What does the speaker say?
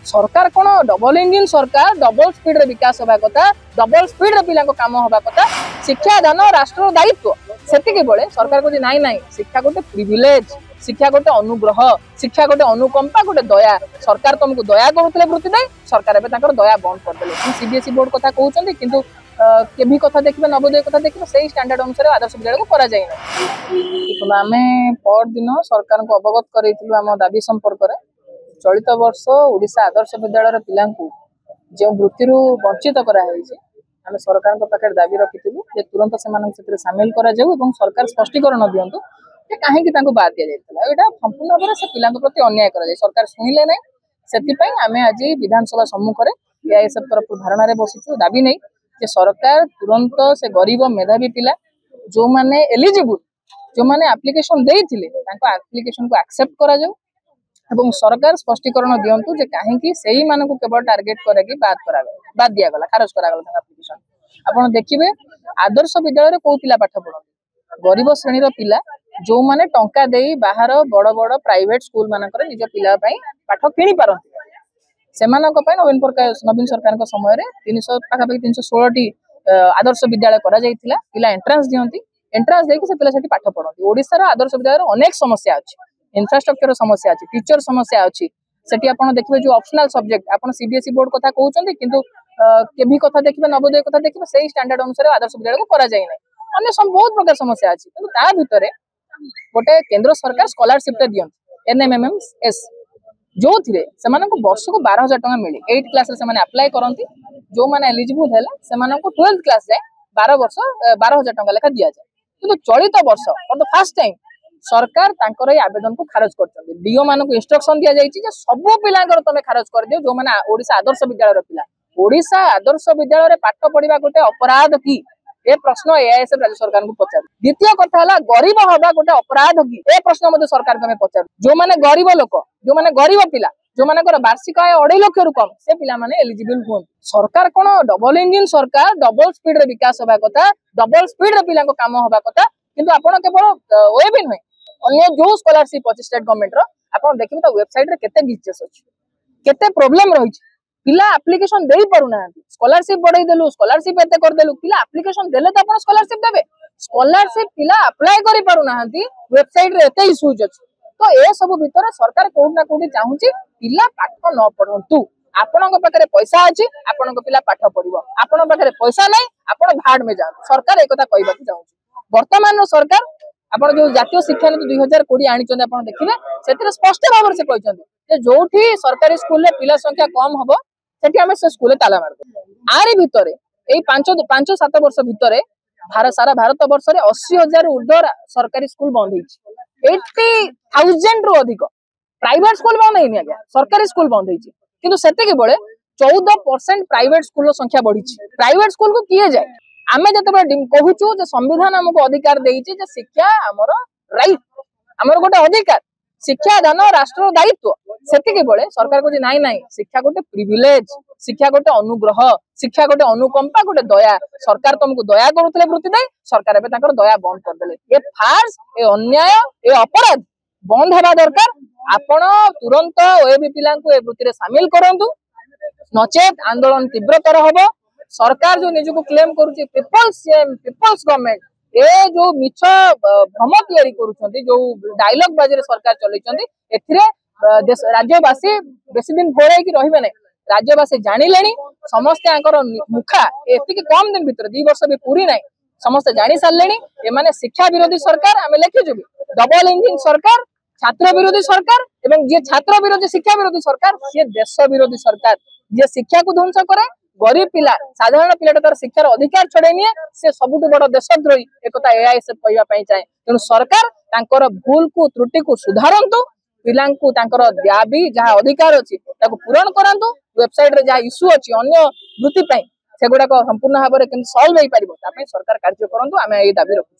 सरकार कौन double engine सरकार डबल स्पीड रे विकास होगा कथा डबल स्पीड रे पिला काम होगा कथा शिक्षा दान राष्ट्र दायित्व सेतिके बेले सरकार को नाई नाई शिक्षा गोटे प्रिविलेज शिक्षा गोटे अनुग्रह शिक्षा गोटे अनुकंपा गोटे दया सरकार तुमको दया करुले वृत्ति दे सरकार एवं दया बंद करदे सीबीएसई बोर्ड कथा कहते किंतु केभी कथा देखिए नवोदय कथा देखिए से स्टैंडर्ड अनुसार आदर्श विद्यालय को करा जाए आम पर दिन सरकार को अवगत करें आम दाबी संपर्क में चलित वर्ष ओडिशा आदर्श विद्यालय पिला जो वृत्ति वंचित कराई आम सरकार पाखे दाबी रखी तुरंत से सामिल करा सरकार स्पष्टीकरण दिंतु कहीं बाद दि जाता यहाँ संपूर्ण भाव से पिला प्रति अन्याय कर सरकार शुणिले ना से आम आज विधानसभा सम्मुख में एआईएसएफ तरफ धारणा बसीचु दाबी नहीं जे सरकार तुरंत से गरीब मेधावी पिला जो माने एलिजिबल जो माने एप्लिकेशन देइथिले तांको एप्लिकेशन को एक्सेप्ट करा जाऊ एवं सरकार स्पष्टीकरण दियंतु जे काहेकि सेही मानकु केवल टार्गेट करके बाद दिया गला खारज करा गला एप्लिकेशन आपण देखिबे आदर्श विद्यालय रे को पिला पाठ पढन गरीब श्रेणी रो पिला जो माने टंका देई बाहर बड़ बड़ प्राइवेट स्कूल मानकर निज पिला पई पाठ किनी पारंती नवीन सरकार समय 300 पाखापाखि 316 आदर्श विद्यालय करा जायतिला पिला एंट्रांस दियंती एंट्रांस देके से पिला सेठी पाठ पढंती ओडिसा रो आदर्श विद्यालय अनेक समस्या अछि इंफ्रास्ट्रक्चर समस्या अछि टीचर समस्या अछि सेठी आपण देखिबे जो ऑप्शनल सब्जेक्ट आपण सीबीएसई बोर्ड कथा कहउचंती किंतु केभी कथा देखिबे नवोदय कथा देखिबे सेही स्टैंडर्ड अनुसार आदर्श विद्यालय को करा जाय नै अन्य बहुत प्रकार समस्या अछि किंतु ता भितरे गोटे केंद्र सरकार स्कॉलरशिप ते दियंती एनएमएमएस जो थिरे सेमान को वर्ष को 12,000 टका मिले 8 क्लास रे सेमान अप्लाई करंती जो माने एलिजिबल हैला सेमान को 12th क्लास जाए 12,000 टका लेखा दिया जाए किंतु चलित वर्ष फॉर द फर्स्ट टाइम सरकार तांकर आवेदन को खारज करछन डीओ मान को इंस्ट्रक्शन दिया जायछि जे सब पिलांकर तमे खारज कर दियो जो माने ओडिशा आदर्श विद्यालय रो पिला ओडिशा आदर्श विद्यालय रे पाठ पढिबा गोटे अपराध की ए प्रश्न एआईएसएफ राज्य सरकार को पचार द्वितीय कथा हला गरीब हबा गोटे अपराध की ए प्रश्न मते सरकार को पचार जो माने गरीब लोक जो माने गरीब पिला जो मानकर वार्षिक आय 2.5 लाख रु कम से पिला माने एलिजिबल हुन सरकार कोन डबल इंजिन सरकार डबल स्पीड रे विकास होबा कथा डबल स्पीड रे पिला को काम होबा कथा किंतु आपण केवल ओए भी नहीं अन्य जो स्कॉलरशिप अछि स्टेट गवर्नमेंट रो आपण देखिबे त वेबसाइट रे केते ग्लिचेस अछि केते प्रॉब्लम रही पिला एप्लिकेशन देई पारु ना स्कॉलरशिप बढ़ाई देलु स्कॉलरशिप एते कर देलु पिला एप्लिकेशन देले त आपण स्कॉलरशिप देबे स्कॉलरशिप पिला अप्लाई करि पारु ना वेबसाइट रे एते इश्यूज अछि तो ए सब भीतर सरकार कोड ना कोडी चाहूची पिला पाठ न पढंतु आपनक पाखरे पैसा अछि आपनक पिला पाठ पढिबो आपन पाखरे पैसा नै आपण भाड में जा सरकार एकता कहबा चाहूची वर्तमान सरकार आपण जो जातीय शिक्षा नीति 2020 आनी चंद आपण देखिबे सेतिर स्पष्ट भाव से कहचंदी जे जोठी सरकारी स्कूल रे पिला संख्या कम हबो सेठी हमें से स्कूल ताला मार दे आरी भितरे एई 5-7 वर्ष भितरे सारा भारत वर्ष रे 80,000 ऊर्ध्व सरकारी स्कूल बंद होईची 80,000 रु अधिक प्राइवेट स्कूल बंद नहीं आज्ञा सरकारी स्कूल बंद होईची किंतु सेतिके बेले 14% प्राइवेट स्कूल संख्या बढ़ी प्राइवेट स्कूल को किए जाए आमे जते कहूचु जे संविधान हमको अधिकार देइची जे शिक्षा हमर राइट हमर गोटे अधिकार शिक्षा दान राष्ट्र दायित्व सेतिके बेले सरकार को नाई नाई शिक्षा गोटे प्रिविलेज शिक्षा गोटे अनुग्रह शिक्षा गोटे अनुकंपा गोटे दया सरकार तुमको दया करुले वृत्ति दे सरकार एबे ताकर दया बंद कर देले ये फार्स ए अन्याय ए अपराध बंद हेबा दरकार आपण तुरंत ओएबी पिला को ए वृत्ति रे शामिल करंतु नचेत आंदोलन तीव्रतर होबो सरकार जो निज को क्लेम करूची पीपल्स गवर्नमेंट ए जो मिछ भ्रम तैयारी करूछंती जो डायलॉग बाजी रे सरकार चलैछंती एथिरे राज्यवासी बेसी दिन भोरै की रहिबे नै राज्यवासी जानिलेनी समस्त आंकर मुखा एति के कम दिन भीतर 2 वर्ष भी पूरी नै समस्त जानि सारलेनी ए माने शिक्षा विरोधी सरकार आमे लेखिजु डबल इंजिन सरकार छात्र विरोधी सरकार एवं जे छात्र विरोधी शिक्षा विरोधी सरकार से देश विरोधी सरकार जे शिक्षा को ध्वंस करे गरीब पिला साधारण पिलाटा तार शिक्षार अधिकार छड़े निए से सबुठ बड़ देशद्रोही एकता एआईएसएफ कहबा पई चाहे तेणु सरकार तांकर भूल को त्रुटि को सुधारंतु पिलांकु तांकर दाबी जहाँ अधिकार अछि ताको पूरण करंतु वेबसाइट रे जहाँ इश्यू अछि अन्य वृत्ति पई सेगुडा को संपूर्ण भाव में केन सॉल्व होई परिबो ता पई सरकार कार्य करंतु आमे ए दाबी रखु।